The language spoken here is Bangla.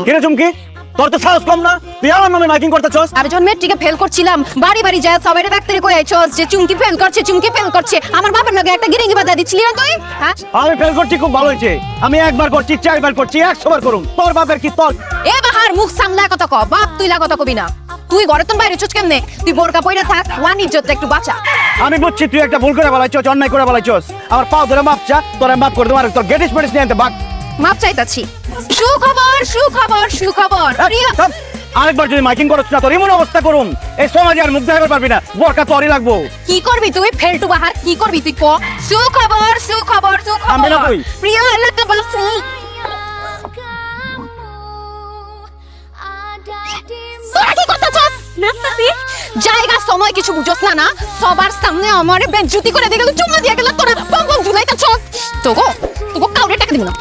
কিরে চুমকি, তোর তো সাহস কম না? তুই আমার নামে মাইকিং করতেছস? আমি যখন মেট্রিকে ফেল করছিলাম বাড়ি বাড়ি যায় সবাই ডাক্তারি কই আইছস যে চুমকি ফেল করছে, চুমকি ফেল করছে। আমার বাবার লগে একটা গিরিঙ্গি বাজা দিছিলি না তুই? হ্যাঁ, আমি ফেল করছি, খুব ভালো হয়েছে। আমি একবার করছি, চারবার করছি, 100 বার করুম। তোর বাপের কি তোর? এ বাহার মুখ সামলা কথা ক, বাপ তুই লা কথা কবি না। তুই ঘরে তো বাইরে চুচ কেমনে? তুই বোরকা পইরা থাক, ওয়ান ইজ্জতটা একটু বাঁচা। আমি বুঝছি তুই একটা ভুল করে বলাইছস, অন্যায় করে বলাইছস। আমার পাও ধরে মাপ চা, তোরা মাপ করে দেবো। আর তোর গেটিস পেটিস নিয়ে আনতে বাক। মাপ চাইতাছি। সুখবর সুখবর সুখবর। প্রিয়া, আরেকবার যদি মাইকিং করছ না, তোর এমন অবস্থা করুম এই সমাজে আর মুখ দেখাতে পারবি না। বোরকা তোরই লাগবো। কি করবি তুই? ফেলটু বাহার কি করবি তুই ক? সুখবর সুখবর আমি না সুখবর। কই। প্রিয়া আল্লাহকে বলছি। তোরা কি করতেছস? নাচতাছি। জায়গা সময় কিছু বুঝছস না না? সবার সামনে আমারে বেজ্জতি করে দিয়ে গেল, চুমা দিয়ে গেল, তোরা বম বম ঝুলাইতাছস। তোগো কাউরে টাকা দিব না।